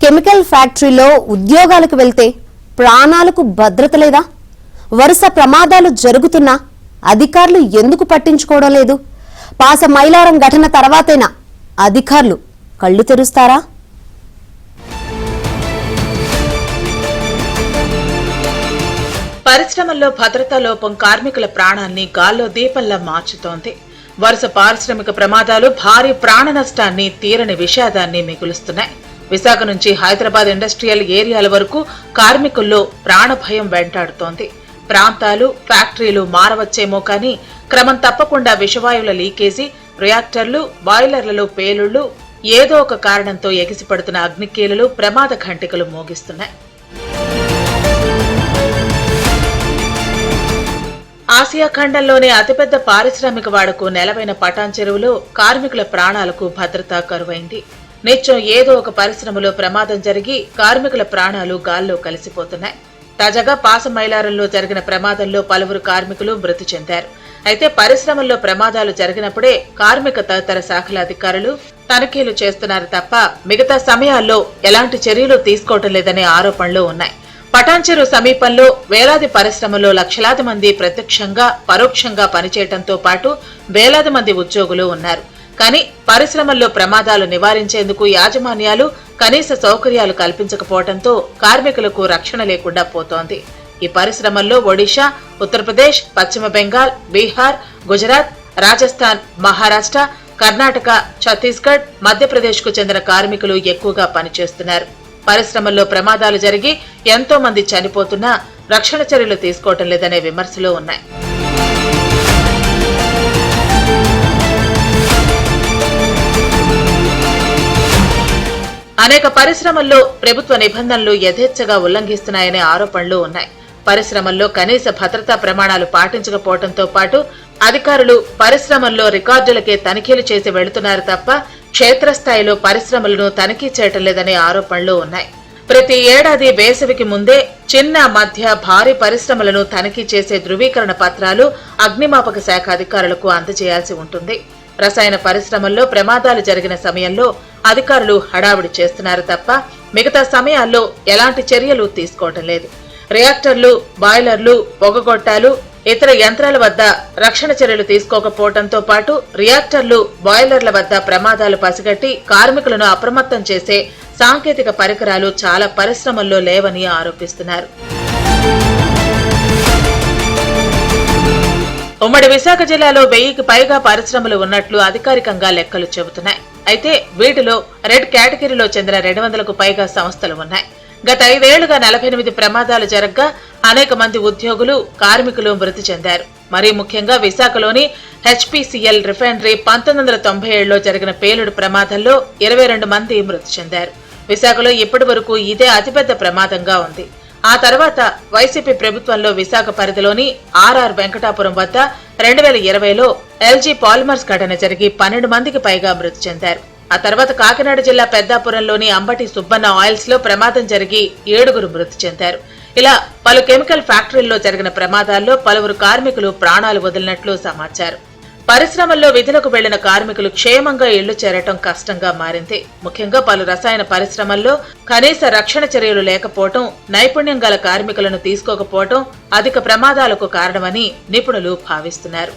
Chemical ఫ్యాక్టరీలో ఉద్యోగాలకు వెళ్తే ప్రాణాలకు భద్రత లేదా? వరుస ప్రమాదాలు జరుగుతున్నా అధికారులు ఎందుకు పట్టించుకోవడం లేదు? పాస మైలారం ఘటన తర్వాతైనా అధికారులు కళ్ళు తెరుస్తారా? పరిశ్రమల్లో భద్రతా లోపం కార్మికుల ప్రాణాన్ని గాల్లో దీపంలా మార్చుతోంది. వరుస పారిశ్రామిక ప్రమాదాలు భారీ ప్రాణ నష్టాన్ని, తీరని విషాదాన్ని మిగులుస్తున్నాయి. విశాఖ నుంచి హైదరాబాద్ ఇండస్ట్రియల్ ఏరియాల వరకు కార్మికుల్లో ప్రాణభయం వెంటాడుతోంది. ప్రాంతాలు, ఫ్యాక్టరీలు మారవచ్చేమో కానీ క్రమం తప్పకుండా విషవాయువుల లీకేజీ, రియాక్టర్లు, బాయిలర్లలో పేలుళ్లు, ఏదో ఒక కారణంతో ఎగిసిపడుతున్న అగ్నికీలలు ప్రమాద ఘంటికలు మోగిస్తున్నాయి. ఆసియా ఖండంలోనే అతిపెద్ద పారిశ్రామిక వాడకు నెలవైన పటాన్ చెరువులో కార్మికుల ప్రాణాలకు భద్రత కరువైంది. నిత్యం ఏదో ఒక పరిశ్రమలో ప్రమాదం జరిగి కార్మికుల ప్రాణాలు గాల్లో కలిసిపోతున్నాయి. తాజాగా పాస మైలారంలో జరిగిన ప్రమాదంలో పలువురు కార్మికులు మృతి చెందారు. అయితే పరిశ్రమల్లో ప్రమాదాలు జరిగినప్పుడే కార్మిక తదితర శాఖల అధికారులు తనిఖీలు చేస్తున్నారు తప్ప మిగతా సమయాల్లో ఎలాంటి చర్యలు తీసుకోవటం లేదనే ఆరోపణలు ఉన్నాయి. పటాన్ చెరువు సమీపంలో వేలాది పరిశ్రమల్లో లక్షలాది మంది ప్రత్యక్షంగా, పరోక్షంగా పనిచేయడంతో పాటు వేలాది మంది ఉద్యోగులు ఉన్నారు. కానీ పరిశ్రమల్లో ప్రమాదాలు నివారించేందుకు యాజమాన్యాలు కనీస సౌకర్యాలు కల్పించకపోవడంతో కార్మికులకు రక్షణ లేకుండా పోతోంది. ఈ పరిశ్రమల్లో ఒడిషా, ఉత్తరప్రదేశ్, పశ్చిమ బెంగాల్, బీహార్, గుజరాత్, రాజస్థాన్, మహారాష్ట్ర, కర్ణాటక, ఛత్తీస్గఢ్, మధ్యప్రదేశ్ కు చెందిన కార్మికులు ఎక్కువగా పనిచేస్తున్నారు. పరిశ్రమల్లో ప్రమాదాలు జరిగి ఎంతో మంది చనిపోతున్నా రక్షణ చర్యలు తీసుకోవటం లేదనే విమర్శలు ఉన్నాయి. అనేక పరిశ్రమల్లో ప్రభుత్వ నిబంధనలు యథేచ్ఛగా ఉల్లంఘిస్తున్నాయనే ఆరోపణలు ఉన్నాయి. పరిశ్రమల్లో కనీస భద్రతా ప్రమాణాలు పాటించకపోవడంతో పాటు అధికారులు పరిశ్రమల్లో రికార్డులకే తనిఖీలు చేసి వెళుతున్నారు తప్ప క్షేత్రస్థాయిలో పరిశ్రమలను తనిఖీ చేయటం లేదనే ఆరోపణలు ఉన్నాయి. ప్రతి ఏడాది వేసవికి ముందే చిన్న, మధ్య, భారీ పరిశ్రమలను తనిఖీ చేసే ధృవీకరణ పత్రాలు అగ్నిమాపక శాఖ అధికారులకు అందజేయాల్సి ఉంటుంది. రసాయన పరిశ్రమల్లో ప్రమాదాలు జరిగిన సమయంలో అధికారులు హడావుడి చేస్తున్నారు తప్ప మిగతా సమయాల్లో ఎలాంటి చర్యలు తీసుకోవటం లేదు. రియాక్టర్లు, బాయిలర్లు, పొగగొట్టాలు, ఇతర యంత్రాల వద్ద రక్షణ చర్యలు తీసుకోకపోవడంతో పాటు రియాక్టర్లు, బాయిలర్ల వద్ద ప్రమాదాలు పసిగట్టి కార్మికులను అప్రమత్తం చేసే సాంకేతిక పరికరాలు చాలా పరిశ్రమల్లో లేవని ఆరోపిస్తున్నారు. ఉమ్మడి విశాఖ జిల్లాలో 1000కి పైగా పరిశ్రమలు ఉన్నట్లు అధికారికంగా లెక్కలు చెబుతున్నాయి. అయితే వీటిలో రెడ్ కేటగిరీలో చెందిన 200కు పైగా సంస్థలు ఉన్నాయి. గత 5 ఏళ్లుగా 48 ప్రమాదాలు జరగ్గా అనేక మంది ఉద్యోగులు, కార్మికులు మృతి చెందారు. మరీ ముఖ్యంగా విశాఖలోని హెచ్పీసీఎల్ రిఫైనరీ 1997లో జరిగిన పేలుడు ప్రమాదంలో 22 మంది మృతి చెందారు. విశాఖలో ఇప్పటి వరకు ఇదే అతిపెద్ద ప్రమాదంగా ఉంది. ఆ తర్వాత వైసీపీ ప్రభుత్వంలో విశాఖ పరిధిలోని ఆర్ఆర్ వెంకటాపురం వద్ద 2020లో ఎల్జీ పాలిమర్స్ ఘటన జరిగి 12 మందికి పైగా మృతి చెందారు. ఆ తర్వాత కాకినాడ జిల్లా పెద్దాపురంలోని అంబటి సుబ్బన్న ఆయిల్స్ లో ప్రమాదం జరిగి 7గురు మృతి చెందారు. ఇలా పలు కెమికల్ ఫ్యాక్టరీల్లో జరిగిన ప్రమాదాల్లో పలువురు కార్మికులు ప్రాణాలు వదిలినట్లు సమాచారం. పరిశ్రమల్లో విధులకు వెళ్లిన కార్మికులు క్షేమంగా ఇళ్లు చేరటం కష్టంగా మారింది. ముఖ్యంగా పలు రసాయన పరిశ్రమల్లో కనీస రక్షణ చర్యలు లేకపోవటం, నైపుణ్యం గల కార్మికులను తీసుకోకపోవటం అధిక ప్రమాదాలకు కారణమని నిపుణులు భావిస్తున్నారు.